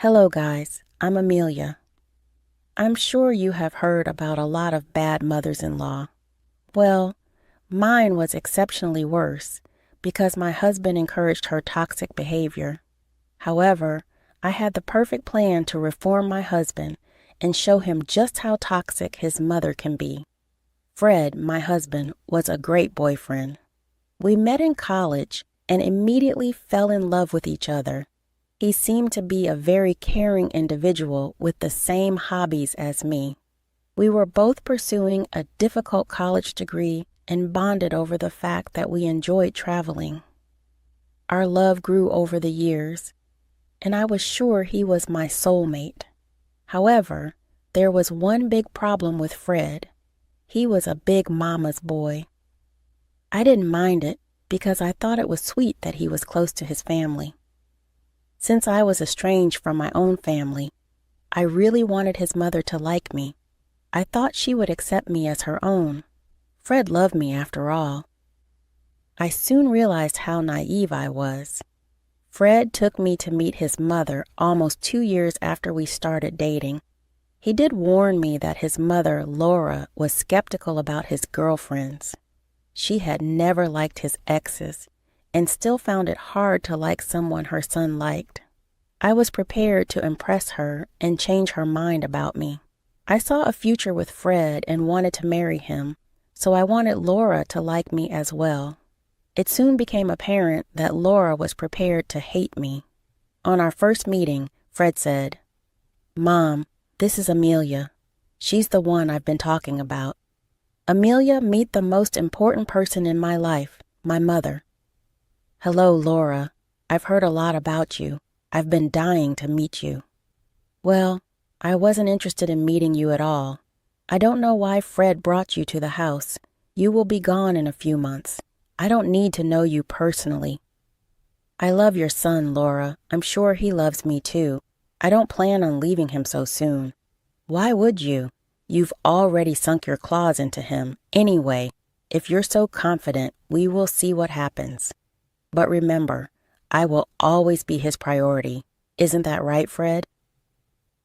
Hello, guys. I'm Amelia. I'm sure you have heard about a lot of bad mothers-in-law. Well, mine was exceptionally worse because my husband encouraged her toxic behavior. However, I had the perfect plan to reform my husband and show him just how toxic his mother can be. Fred, my husband, was a great boyfriend. We met in college and immediately fell in love with each other. He seemed to be a very caring individual with the same hobbies as me. We were both pursuing a difficult college degree and bonded over the fact that we enjoyed traveling. Our love grew over the years, and I was sure he was my soulmate. However, there was one big problem with Fred. He was a big mama's boy. I didn't mind it because I thought it was sweet that he was close to his family. Since I was estranged from my own family, I really wanted his mother to like me. I thought she would accept me as her own. Fred loved me after all. I soon realized how naive I was. Fred took me to meet his mother almost 2 years after we started dating. He did warn me that his mother, Laura, was skeptical about his girlfriends. She had never liked his exes and still found it hard to like someone her son liked. I was prepared to impress her and change her mind about me. I saw a future with Fred and wanted to marry him, so I wanted Laura to like me as well. It soon became apparent that Laura was prepared to hate me. On our first meeting, Fred said, "Mom, this is Amelia. She's the one I've been talking about. Amelia, meet the most important person in my life, my mother." "Hello, Laura. I've heard a lot about you. I've been dying to meet you." "Well, I wasn't interested in meeting you at all. I don't know why Fred brought you to the house. You will be gone in a few months. I don't need to know you personally." "I love your son, Laura. I'm sure he loves me too. I don't plan on leaving him so soon." "Why would you? You've already sunk your claws into him. Anyway, if you're so confident, we will see what happens. But remember, I will always be his priority. Isn't that right, Fred?"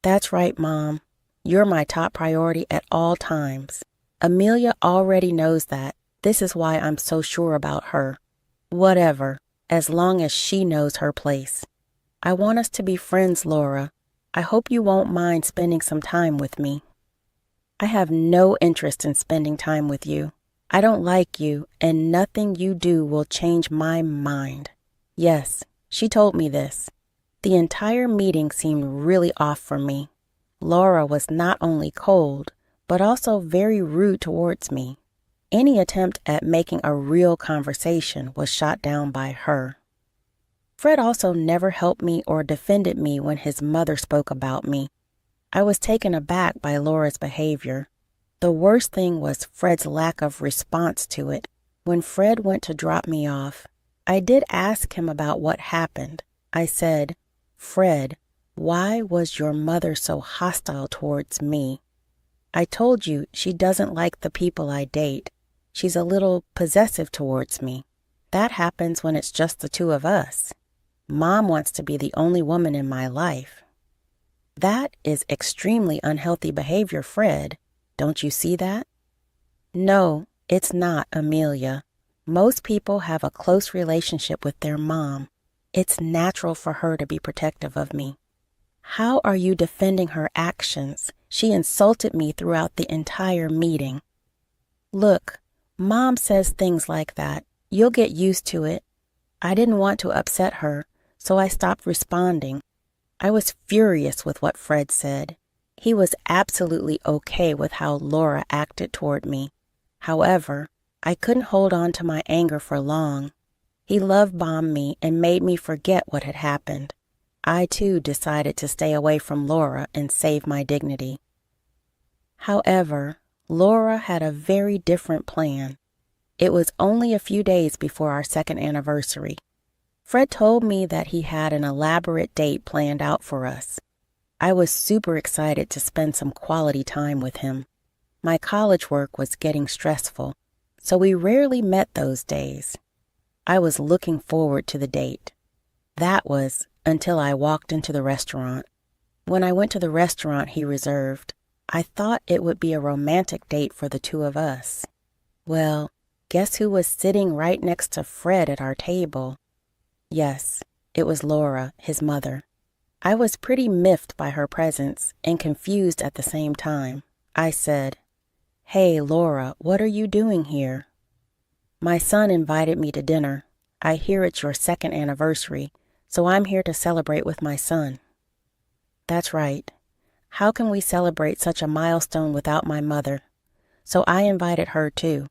"That's right, Mom. You're my top priority at all times. Amelia already knows that. This is why I'm so sure about her. Whatever, as long as she knows her place. I want us to be friends, Laura. I hope you won't mind spending some time with me." "I have no interest in spending time with you. I don't like you, and nothing you do will change my mind." Yes, she told me this. The entire meeting seemed really off for me. Laura was not only cold, but also very rude towards me. Any attempt at making a real conversation was shot down by her. Fred also never helped me or defended me when his mother spoke about me. I was taken aback by Laura's behavior. The worst thing was Fred's lack of response to it. When Fred went to drop me off, I did ask him about what happened. I said, "Fred, why was your mother so hostile towards me? I told you she doesn't like the people I date. She's a little possessive towards me. That happens when it's just the two of us. Mom wants to be the only woman in my life." "That is extremely unhealthy behavior, Fred. Don't you see that?" "No, it's not, Amelia. Most people have a close relationship with their mom. It's natural for her to be protective of me." "How are you defending her actions? She insulted me throughout the entire meeting." "Look, Mom says things like that. You'll get used to it. I didn't want to upset her, so I stopped responding. I was furious with what Fred said. He was absolutely okay with how Laura acted toward me. However, I couldn't hold on to my anger for long. He love-bombed me and made me forget what had happened. I, too, decided to stay away from Laura and save my dignity. However, Laura had a very different plan. It was only a few days before our second anniversary. Fred told me that he had an elaborate date planned out for us. I was super excited to spend some quality time with him. My college work was getting stressful, so we rarely met those days. I was looking forward to the date. That was until I walked into the restaurant. When I went to the restaurant he reserved, I thought it would be a romantic date for the two of us. Well, guess who was sitting right next to Fred at our table? Yes, it was Laura, his mother. I was pretty miffed by her presence and confused at the same time. I said, "Hey, Laura, what are you doing here?" "My son invited me to dinner. I hear it's your second anniversary, so I'm here to celebrate with my son." That's right. How can we celebrate such a milestone without my mother? So I invited her too.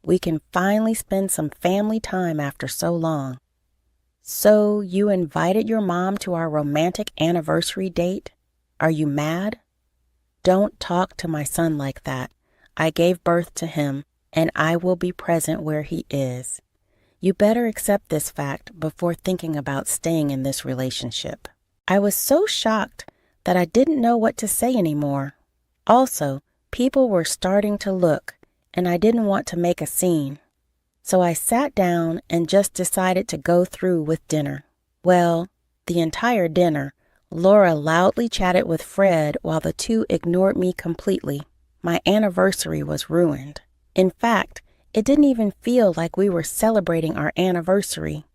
We can finally spend some family time after so long. So you invited your mom to our romantic anniversary date? Are you mad? Don't talk to my son like that. I gave birth to him, and I will be present where he is. You better accept this fact before thinking about staying in this relationship. I was so shocked that I didn't know what to say anymore. Also, people were starting to look, and I didn't want to make a scene. So I sat down and just decided to go through with dinner. Well, the entire dinner, Laura loudly chatted with Fred while the two ignored me completely. My anniversary was ruined. In fact, it didn't even feel like we were celebrating our anniversary.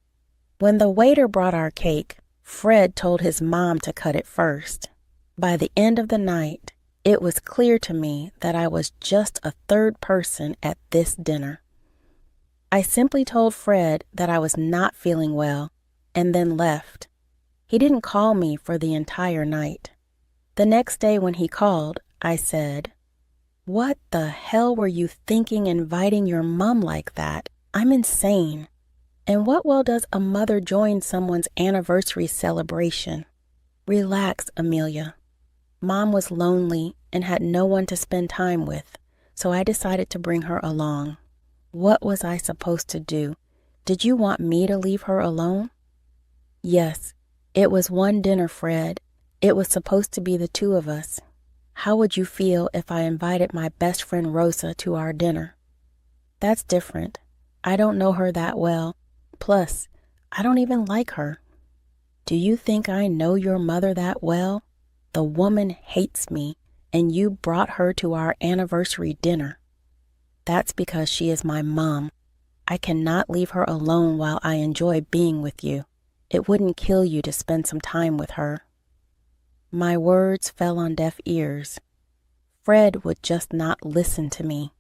When the waiter brought our cake, Fred told his mom to cut it first. By the end of the night, it was clear to me that I was just a third person at this dinner. I simply told Fred that I was not feeling well and then left. He didn't call me for the entire night. The next day when he called, I said, "What the hell were you thinking inviting your mom like that? I'm insane. And what well does a mother join someone's anniversary celebration?" Relax, Amelia. Mom was lonely and had no one to spend time with, so I decided to bring her along. What was I supposed to do? Did you want me to leave her alone? Yes, it was one dinner, Fred. It was supposed to be the two of us. How would you feel if I invited my best friend Rosa to our dinner? That's different. I don't know her that well. Plus, I don't even like her. Do you think I know your mother that well? The woman hates me, and you brought her to our anniversary dinner. That's because she is my mom. I cannot leave her alone while I enjoy being with you. It wouldn't kill you to spend some time with her. My words fell on deaf ears. Fred would just not listen to me.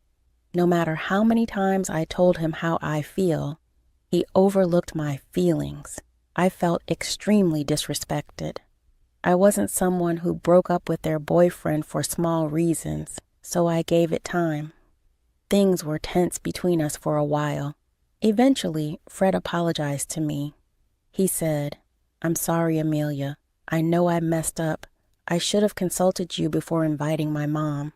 No matter how many times I told him how I feel, he overlooked my feelings. I felt extremely disrespected. I wasn't someone who broke up with their boyfriend for small reasons, so I gave it time. Things were tense between us for a while. Eventually, Fred apologized to me. He said, "I'm sorry, Amelia. I know I messed up. I should have consulted you before inviting my mom.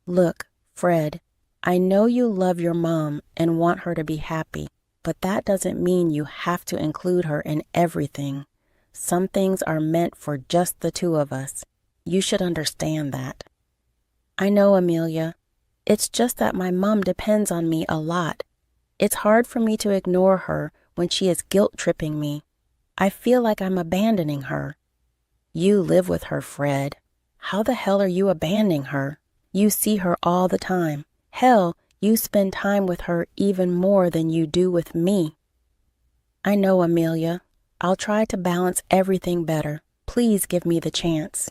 Look, Fred, I know you love your mom and want her to be happy, but that doesn't mean you have to include her in everything. Some things are meant for just the two of us. You should understand that." I know, Amelia. It's just that my mom depends on me a lot. It's hard for me to ignore her when she is guilt-tripping me. I feel like I'm abandoning her. You live with her, Fred. How the hell are you abandoning her? You see her all the time. Hell, you spend time with her even more than you do with me. I know, Amelia. I'll try to balance everything better. Please give me the chance.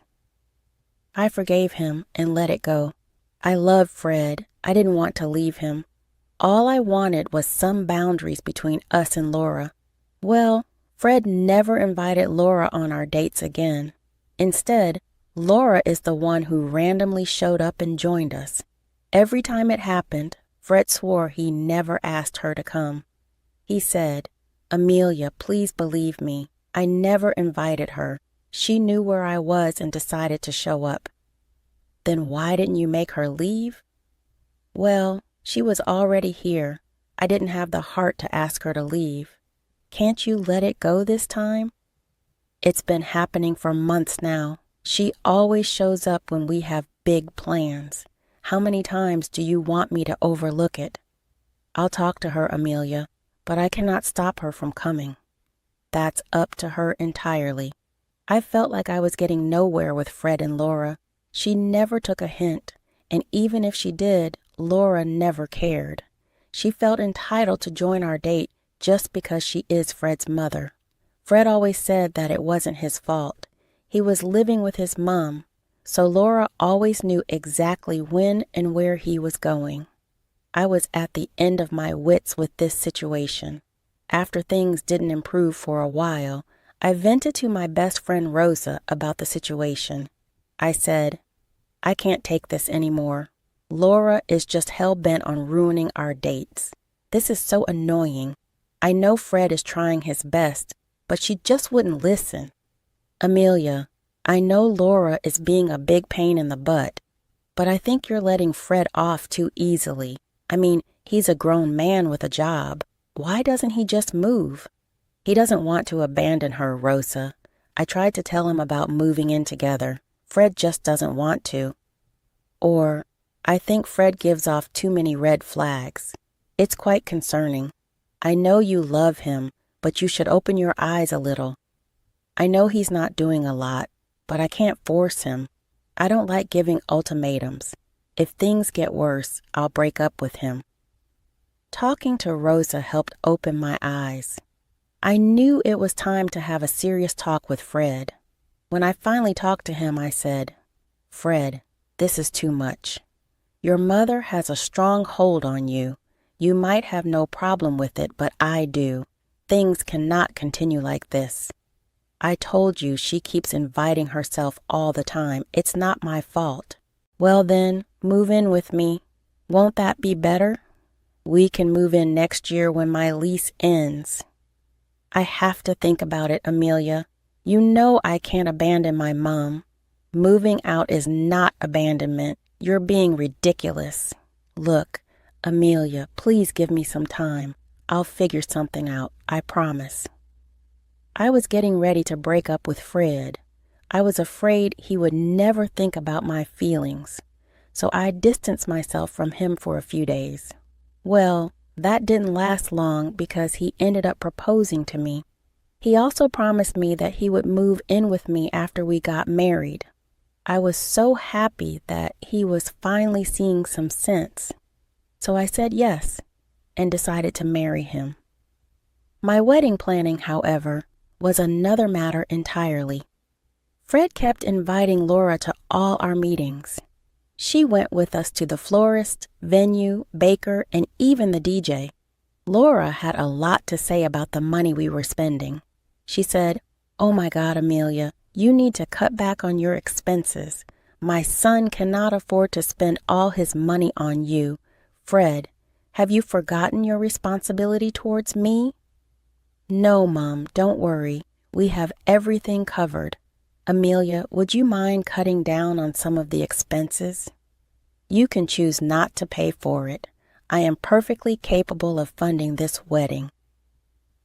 I forgave him and let it go. I loved Fred. I didn't want to leave him. All I wanted was some boundaries between us and Laura. Well, Fred never invited Laura on our dates again. Instead, Laura is the one who randomly showed up and joined us. Every time it happened, Fred swore he never asked her to come. He said, "Amelia, please believe me. I never invited her. She knew where I was and decided to show up." Then why didn't you make her leave? Well, she was already here. I didn't have the heart to ask her to leave. Can't you let it go this time? It's been happening for months now. She always shows up when we have big plans. How many times do you want me to overlook it? I'll talk to her, Amelia, but I cannot stop her from coming. That's up to her entirely. I felt like I was getting nowhere with Fred and Laura. She never took a hint, and even if she did, Laura never cared. She felt entitled to join our date just because she is Fred's mother. Fred always said that it wasn't his fault. He was living with his mom, so Laura always knew exactly when and where he was going. I was at the end of my wits with this situation. After things didn't improve for a while, I vented to my best friend Rosa about the situation. I said, "I can't take this anymore. Laura is just hell-bent on ruining our dates. This is so annoying. I know Fred is trying his best, but she just wouldn't listen. Amelia, I know Laura is being a big pain in the butt, but I think you're letting Fred off too easily. I mean, he's a grown man with a job. Why doesn't he just move? He doesn't want to abandon her, Rosa. I tried to tell him about moving in together. Fred just doesn't want to. Or, I think Fred gives off too many red flags. It's quite concerning. I know you love him, but you should open your eyes a little. I know he's not doing a lot, but I can't force him. I don't like giving ultimatums. If things get worse, I'll break up with him." Talking to Rosa helped open my eyes. I knew it was time to have a serious talk with Fred. When I finally talked to him, I said, "Fred, this is too much. Your mother has a strong hold on you. You might have no problem with it, but I do. Things cannot continue like this. I told you she keeps inviting herself all the time. It's not my fault. Well then, move in with me. Won't that be better? We can move in next year when my lease ends." I have to think about it, Amelia. You know I can't abandon my mom. Moving out is not abandonment. You're being ridiculous. Look, Amelia, please give me some time. I'll figure something out, I promise. I was getting ready to break up with Fred. I was afraid he would never think about my feelings, so I distanced myself from him for a few days. Well, that didn't last long because he ended up proposing to me. He also promised me that he would move in with me after we got married. I was so happy that he was finally seeing some sense. So I said yes and decided to marry him. My wedding planning, however, was another matter entirely. Fred kept inviting Laura to all our meetings. She went with us to the florist, venue, baker, and even the DJ. Laura had a lot to say about the money we were spending. She said, "Oh my God, Amelia, you need to cut back on your expenses. My son cannot afford to spend all his money on you. Fred, have you forgotten your responsibility towards me?" "No, Mom, don't worry. We have everything covered. Amelia, would you mind cutting down on some of the expenses? You can choose not to pay for it. I am perfectly capable of funding this wedding.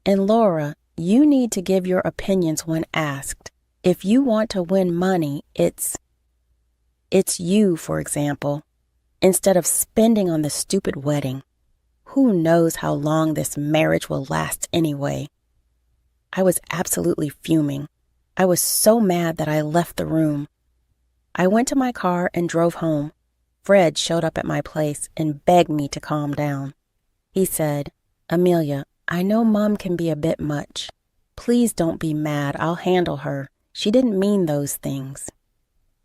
And Laura, you need to give your opinions when asked. If you want to win money, it's you, for example, instead of spending on the stupid wedding. Who knows how long this marriage will last anyway?" I was absolutely fuming. I was so mad that I left the room. I went to my car and drove home. Fred showed up at my place and begged me to calm down. He said, "Amelia, I know Mom can be a bit much. Please don't be mad. I'll handle her. She didn't mean those things.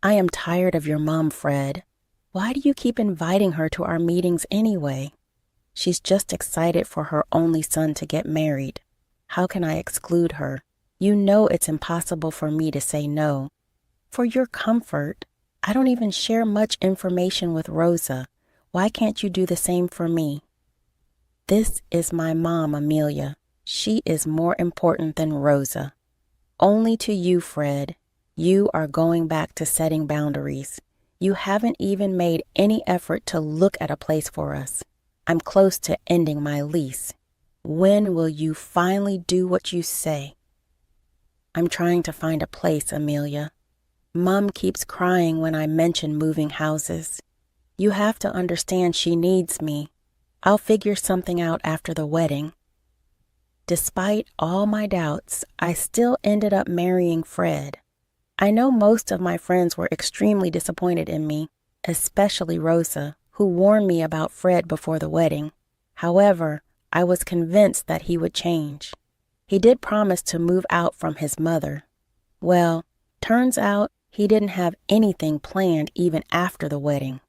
I am tired of your mom, Fred. Why do you keep inviting her to our meetings anyway? She's just excited for her only son to get married. How can I exclude her? You know it's impossible for me to say no. For your comfort, I don't even share much information with Rosa. Why can't you do the same for me? This is my mom, Amelia. She is more important than Rosa. Only to you, Fred. You are going back to setting boundaries. You haven't even made any effort to look at a place for us. I'm close to ending my lease. When will you finally do what you say?" "I'm trying to find a place, Amelia. Mom keeps crying when I mention moving houses. You have to understand she needs me. I'll figure something out after the wedding." Despite all my doubts, I still ended up marrying Fred. I know most of my friends were extremely disappointed in me, especially Rosa, who warned me about Fred before the wedding. However, I was convinced that he would change. He did promise to move out from his mother. Well, turns out he didn't have anything planned even after the wedding.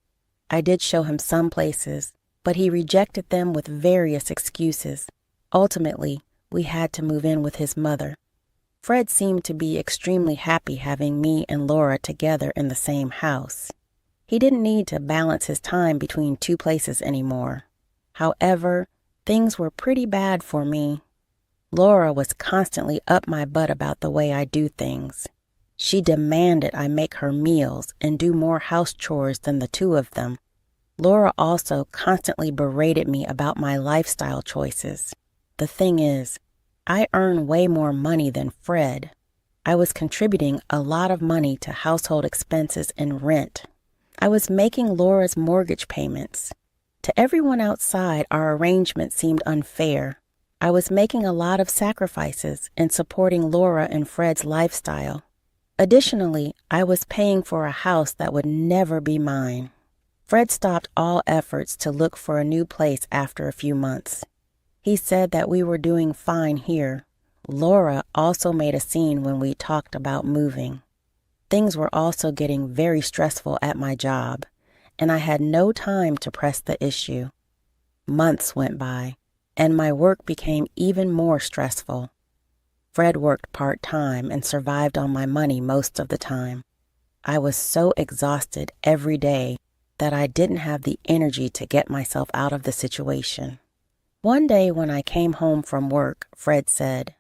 I did show him some places, but he rejected them with various excuses. Ultimately, we had to move in with his mother. Fred seemed to be extremely happy having me and Laura together in the same house. He didn't need to balance his time between two places anymore. However, things were pretty bad for me. Laura was constantly up my butt about the way I do things. She demanded I make her meals and do more house chores than the two of them. Laura also constantly berated me about my lifestyle choices. The thing is, I earn way more money than Fred. I was contributing a lot of money to household expenses and rent. I was making Laura's mortgage payments. To everyone outside, our arrangement seemed unfair. I was making a lot of sacrifices in supporting Laura and Fred's lifestyle. Additionally, I was paying for a house that would never be mine. Fred stopped all efforts to look for a new place after a few months. He said that we were doing fine here. Laura also made a scene when we talked about moving. Things were also getting very stressful at my job, and I had no time to press the issue. Months went by, and my work became even more stressful. Fred worked part-time and survived on my money most of the time. I was so exhausted every day that I didn't have the energy to get myself out of the situation. One day when I came home from work, Fred said,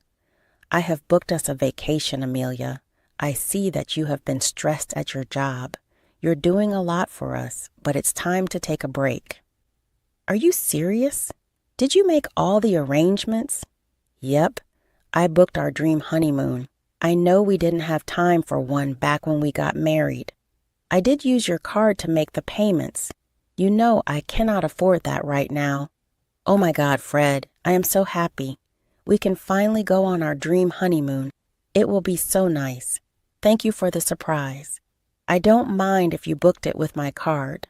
"I have booked us a vacation, Amelia. I see that you have been stressed at your job. You're doing a lot for us, but it's time to take a break." "Are you serious? Did you make all the arrangements?" "Yep. I booked our dream honeymoon. I know we didn't have time for one back when we got married. I did use your card to make the payments. You know I cannot afford that right now. Oh my God, Fred, I am so happy. We can finally go on our dream honeymoon. It will be so nice. Thank you for the surprise. I don't mind if you booked it with my card.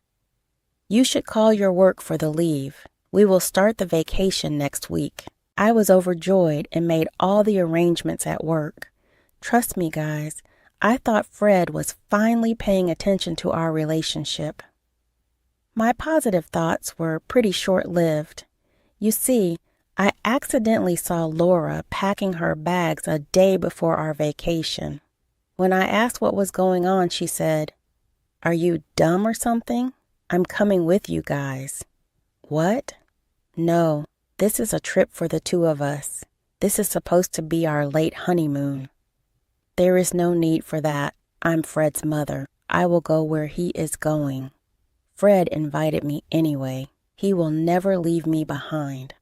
You should call your work for the leave. We will start the vacation next week." I was overjoyed and made all the arrangements at work. Trust me, guys, I thought Fred was finally paying attention to our relationship. My positive thoughts were pretty short-lived. You see, I accidentally saw Laura packing her bags a day before our vacation. When I asked what was going on, she said, "Are you dumb or something? I'm coming with you guys." What? No, this is a trip for the two of us. This is supposed to be our late honeymoon. There is no need for that. I'm Fred's mother. I will go where he is going. Fred invited me anyway. He will never leave me behind.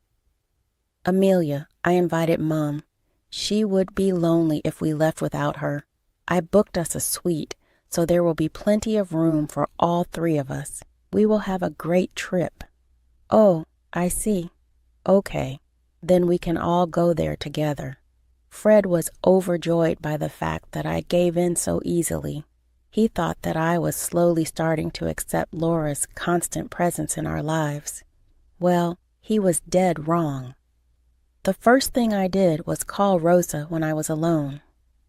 Amelia, I invited Mom. She would be lonely if we left without her. I booked us a suite, so there will be plenty of room for all three of us. We will have a great trip. Oh, I see. Okay, then we can all go there together. Fred was overjoyed by the fact that I gave in so easily. He thought that I was slowly starting to accept Laura's constant presence in our lives. Well, he was dead wrong. The first thing I did was call Rosa when I was alone.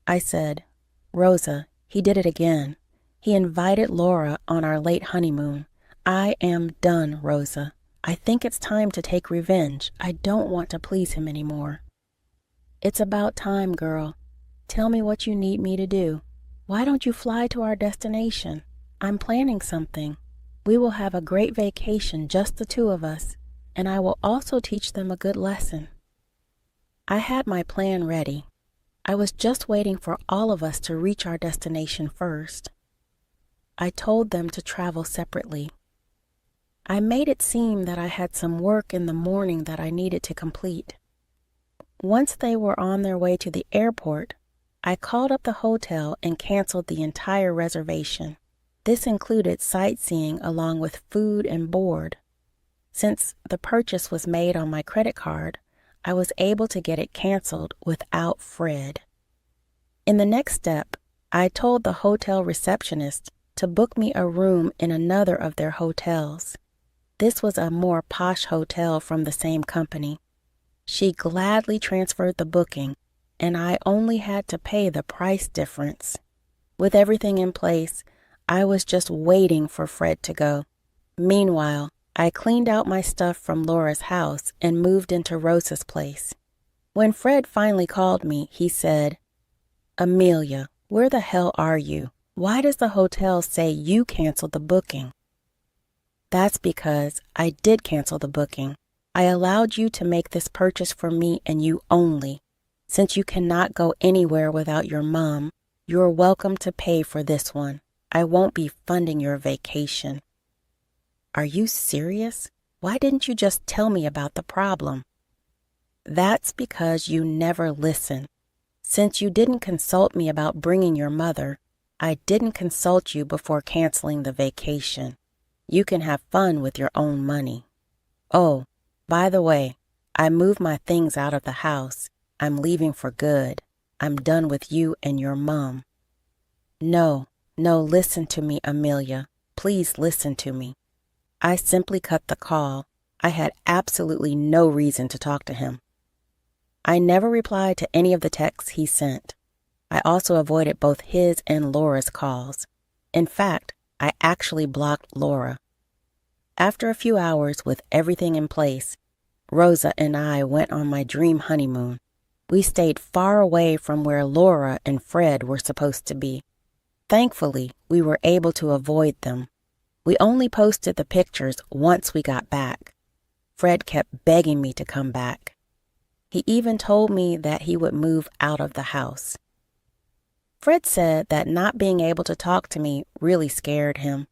I said, "Rosa, he did it again. He invited Laura on our late honeymoon. I am done, Rosa. I think it's time to take revenge. I don't want to please him anymore." "It's about time, girl. Tell me what you need me to do. Why don't you fly to our destination? I'm planning something. We will have a great vacation, just the two of us, and I will also teach them a good lesson." I had my plan ready. I was just waiting for all of us to reach our destination first. I told them to travel separately. I made it seem that I had some work in the morning that I needed to complete. Once they were on their way to the airport, I called up the hotel and canceled the entire reservation. This included sightseeing along with food and board. Since the purchase was made on my credit card, I was able to get it canceled without Fred. In the next step, I told the hotel receptionist to book me a room in another of their hotels. This was a more posh hotel from the same company. She gladly transferred the booking, and I only had to pay the price difference. With everything in place, I was just waiting for Fred to go. Meanwhile, I cleaned out my stuff from Laura's house and moved into Rosa's place. When Fred finally called me, he said, "Amelia, where the hell are you? Why does the hotel say you canceled the booking?" "That's because I did cancel the booking. I allowed you to make this purchase for me and you only. Since you cannot go anywhere without your mom, you're welcome to pay for this one. I won't be funding your vacation." "Are you serious? Why didn't you just tell me about the problem?" "That's because you never listen. Since you didn't consult me about bringing your mother, I didn't consult you before canceling the vacation. You can have fun with your own money. Oh, by the way, I moved my things out of the house. I'm leaving for good. I'm done with you and your mom." No, listen to me, Amelia. Please listen to me." I simply cut the call. I had absolutely no reason to talk to him. I never replied to any of the texts he sent. I also avoided both his and Laura's calls. In fact, I actually blocked Laura. After a few hours with everything in place, Rosa and I went on my dream honeymoon. We stayed far away from where Laura and Fred were supposed to be. Thankfully, we were able to avoid them. We only posted the pictures once we got back. Fred kept begging me to come back. He even told me that he would move out of the house. Fred said that not being able to talk to me really scared him.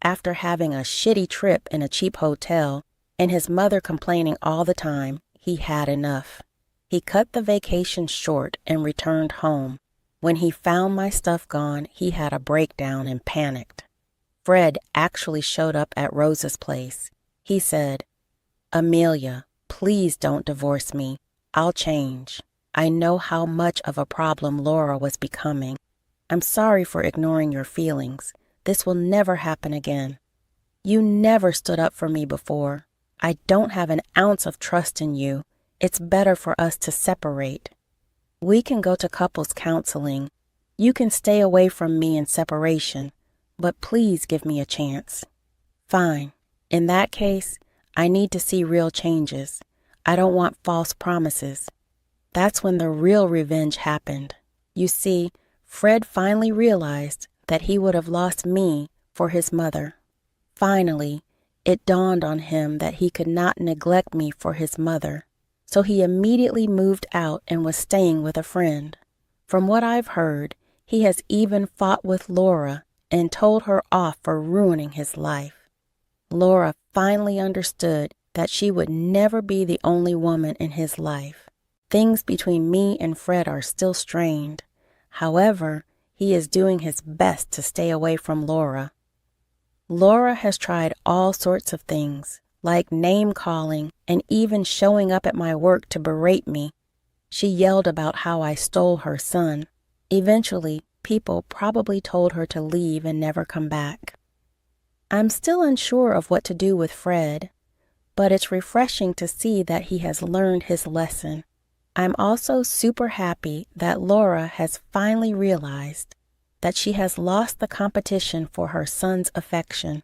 After having a shitty trip in a cheap hotel and his mother complaining all the time, he had enough. He cut the vacation short and returned home. When he found my stuff gone, he had a breakdown and panicked. Fred actually showed up at Rosa's place. He said, "Amelia, please don't divorce me. I'll change. I know how much of a problem Laura was becoming. I'm sorry for ignoring your feelings. This will never happen again. You never stood up for me before. I don't have an ounce of trust in you. It's better for us to separate. We can go to couples counseling. You can stay away from me in separation, but please give me a chance." "Fine. In that case, I need to see real changes. I don't want false promises." That's when the real revenge happened. You see, Fred finally realized that he would have lost me for his mother. Finally, it dawned on him that he could not neglect me for his mother. So he immediately moved out and was staying with a friend. From what I've heard, he has even fought with Laura and told her off for ruining his life. Laura finally understood that she would never be the only woman in his life. Things between me and Fred are still strained. However, he is doing his best to stay away from Laura. Laura has tried all sorts of things, like name-calling and even showing up at my work to berate me. She yelled about how I stole her son. Eventually, people probably told her to leave and never come back. I'm still unsure of what to do with Fred, but it's refreshing to see that he has learned his lesson. I'm also super happy that Laura has finally realized that she has lost the competition for her son's affection.